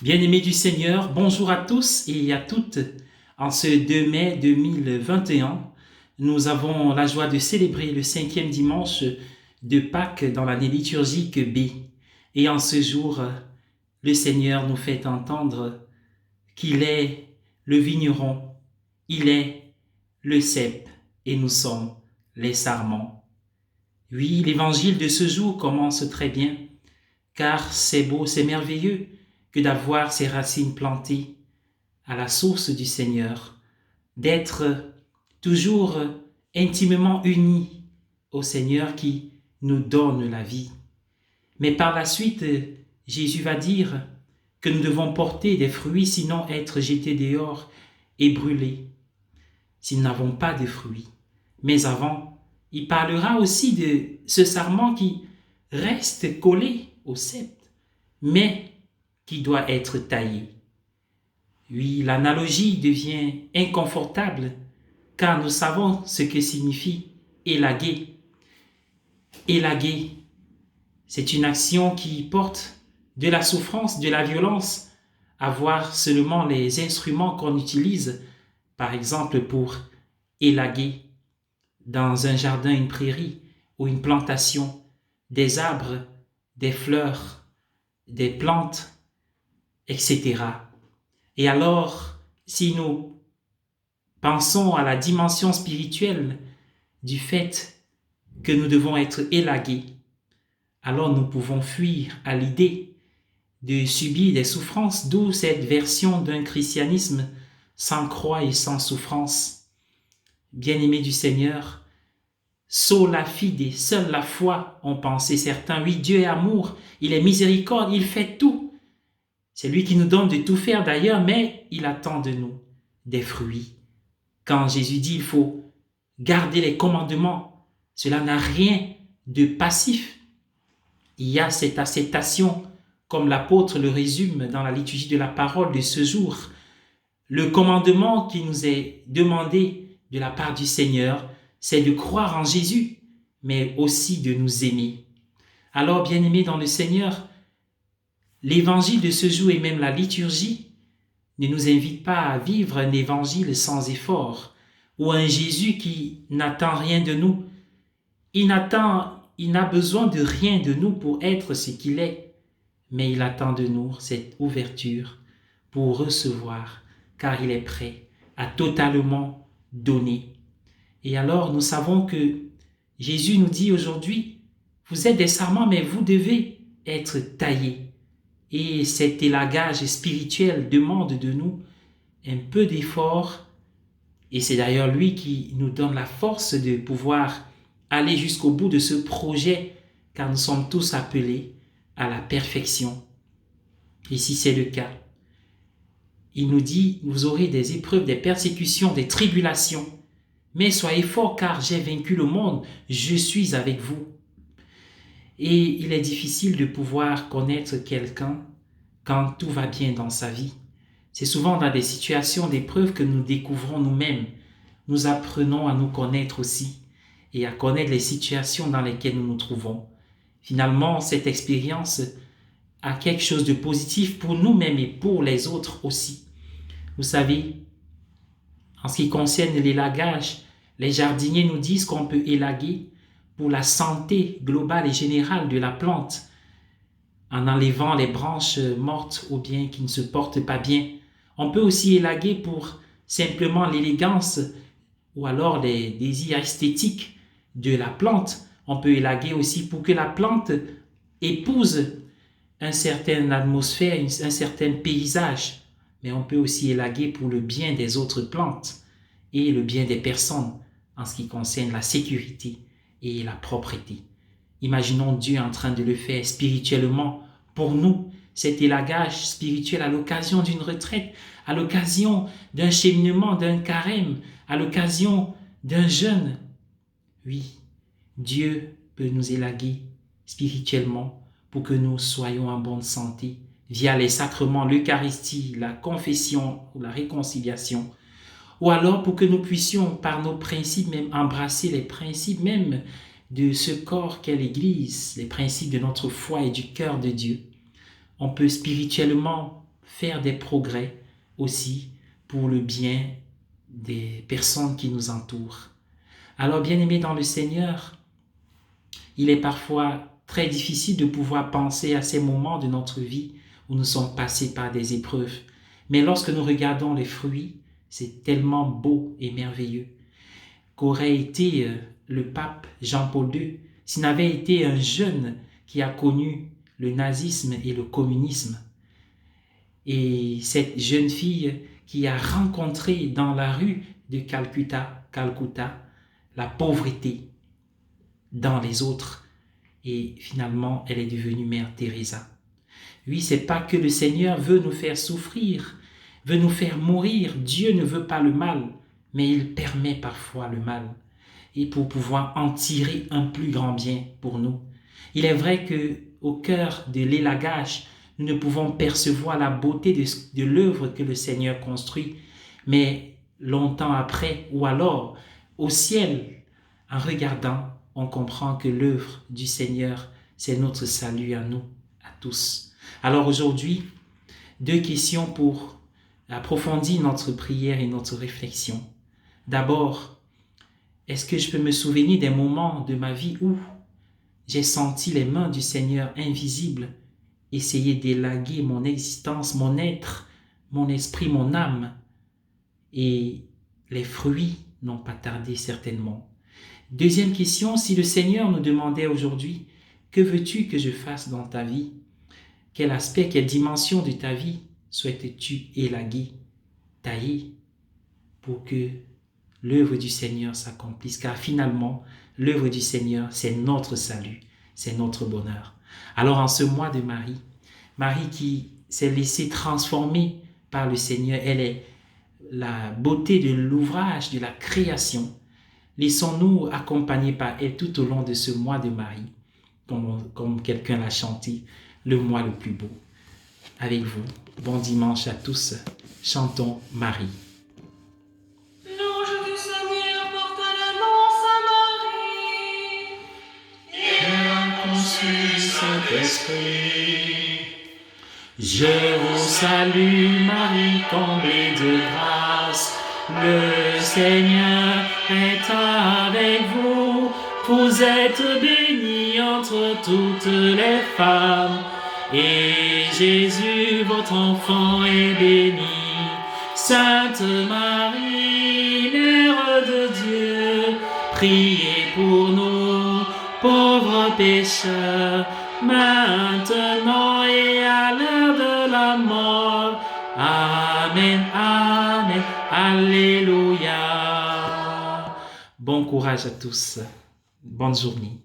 Bien-aimés du Seigneur, bonjour à tous et à toutes. En ce 2 mai 2021, nous avons la joie de célébrer le 5e dimanche de Pâques dans l'année liturgique B. Et en ce jour, le Seigneur nous fait entendre qu'il est le vigneron, il est le cep et nous sommes les sarments. Oui, l'évangile de ce jour commence très bien, car c'est beau, c'est merveilleux que d'avoir ses racines plantées à la source du Seigneur, d'être toujours intimement unis au Seigneur qui nous donne la vie. Mais par la suite, Jésus va dire que nous devons porter des fruits, sinon être jetés dehors et brûlés, si nous n'avons pas de fruits. Mais avant, il parlera aussi de ce sarment qui reste collé au cep, mais qui doit être taillé. Oui, l'analogie devient inconfortable car nous savons ce que signifie élaguer. Élaguer, c'est une action qui porte de la souffrance, de la violence, à voir seulement les instruments qu'on utilise, par exemple pour élaguer dans un jardin, une prairie ou une plantation, des arbres, des fleurs, des plantes, etc. Et alors, si nous pensons à la dimension spirituelle du fait que nous devons être élagués, alors nous pouvons fuir à l'idée de subir des souffrances, d'où cette version d'un christianisme sans croix et sans souffrance. Bien-aimés du Seigneur, sola fide, seule la foi, ont pensé certains. Oui, Dieu est amour, il est miséricorde, il fait tout. C'est lui qui nous donne de tout faire d'ailleurs, mais il attend de nous des fruits. Quand Jésus dit il faut garder les commandements, cela n'a rien de passif. Il y a cette acceptation, comme l'apôtre le résume dans la liturgie de la parole de ce jour. Le commandement qui nous est demandé de la part du Seigneur, c'est de croire en Jésus, mais aussi de nous aimer. Alors, bien-aimés dans le Seigneur, l'évangile de ce jour et même la liturgie ne nous invite pas à vivre un évangile sans effort ou un Jésus qui n'attend rien de nous. Il n'a besoin de rien de nous pour être ce qu'il est, mais il attend de nous cette ouverture pour recevoir, car il est prêt à totalement donner. Et alors nous savons que Jésus nous dit aujourd'hui, vous êtes des sarments, mais vous devez être taillés. Et cet élagage spirituel demande de nous un peu d'effort. Et c'est d'ailleurs lui qui nous donne la force de pouvoir aller jusqu'au bout de ce projet, car nous sommes tous appelés à la perfection. Et si c'est le cas, il nous dit, vous aurez des épreuves, des persécutions, des tribulations. Mais soyez forts car j'ai vaincu le monde, je suis avec vous. Et il est difficile de pouvoir connaître quelqu'un quand tout va bien dans sa vie. C'est souvent dans des situations d'épreuve que nous découvrons nous-mêmes. Nous apprenons à nous connaître aussi et à connaître les situations dans lesquelles nous nous trouvons. Finalement, cette expérience a quelque chose de positif pour nous-mêmes et pour les autres aussi. Vous savez, en ce qui concerne l'élagage, les jardiniers nous disent qu'on peut élaguer pour la santé globale et générale de la plante, en enlevant les branches mortes ou bien qui ne se portent pas bien. On peut aussi élaguer pour simplement l'élégance ou alors les désirs esthétiques de la plante. On peut élaguer aussi pour que la plante épouse une certaine atmosphère, un certain paysage. Mais on peut aussi élaguer pour le bien des autres plantes et le bien des personnes en ce qui concerne la sécurité et la propreté. Imaginons Dieu en train de le faire spirituellement pour nous, cet élagage spirituel à l'occasion d'une retraite, à l'occasion d'un cheminement, d'un carême, à l'occasion d'un jeûne. Oui, Dieu peut nous élaguer spirituellement pour que nous soyons en bonne santé via les sacrements, l'Eucharistie, la confession ou la réconciliation, ou alors pour que nous puissions par nos principes même embrasser les principes même de ce corps qu'est l'Église, les principes de notre foi et du cœur de Dieu. On peut spirituellement faire des progrès aussi pour le bien des personnes qui nous entourent. Alors, bien-aimés dans le Seigneur, il est parfois très difficile de pouvoir penser à ces moments de notre vie où nous sommes passés par des épreuves. Mais lorsque nous regardons les fruits, c'est tellement beau et merveilleux. Qu'aurait été le pape Jean-Paul II s'il n'avait été un jeune qui a connu le nazisme et le communisme. Et cette jeune fille qui a rencontré dans la rue de Calcutta, la pauvreté dans les autres. Et finalement, elle est devenue Mère Teresa. Oui, c'est pas que le Seigneur veut nous faire souffrir, veut nous faire mourir. Dieu ne veut pas le mal, mais il permet parfois le mal. Et pour pouvoir en tirer un plus grand bien pour nous. Il est vrai que au cœur de l'élagage, nous ne pouvons percevoir la beauté de l'œuvre que le Seigneur construit, mais longtemps après, ou alors au ciel, en regardant, on comprend que l'œuvre du Seigneur, c'est notre salut à nous, à tous. Alors aujourd'hui, 2 questions pour approfondir notre prière et notre réflexion. D'abord, est-ce que je peux me souvenir des moments de ma vie où j'ai senti les mains du Seigneur invisibles essayer d'élaguer mon existence, mon être, mon esprit, mon âme, et les fruits n'ont pas tardé certainement. Deuxième question, si le Seigneur nous demandait aujourd'hui, que veux-tu que je fasse dans ta vie? Quel aspect, quelle dimension de ta vie souhaites-tu élaguer, tailler, pour que l'œuvre du Seigneur s'accomplisse? Car finalement, l'œuvre du Seigneur, c'est notre salut, c'est notre bonheur. Alors en ce mois de Marie, Marie qui s'est laissée transformer par le Seigneur, elle est la beauté de l'ouvrage, de la création. Laissons-nous accompagner par elle tout au long de ce mois de Marie, comme quelqu'un l'a chanté, le mois le plus beau. Avec vous, bon dimanche à tous, chantons Marie. L'ange du Seigneur porte l'annonce à Marie, et a conçu Saint-Esprit. Je vous salue Marie, comblée de grâce, le Seigneur est avec vous. Vous êtes bénie entre toutes les femmes, et Jésus, votre enfant, est béni. Sainte Marie, Mère de Dieu, priez pour nous, pauvres pécheurs, maintenant et à l'heure de la mort. Amen, amen, alléluia. Bon courage à tous. Bonne journée.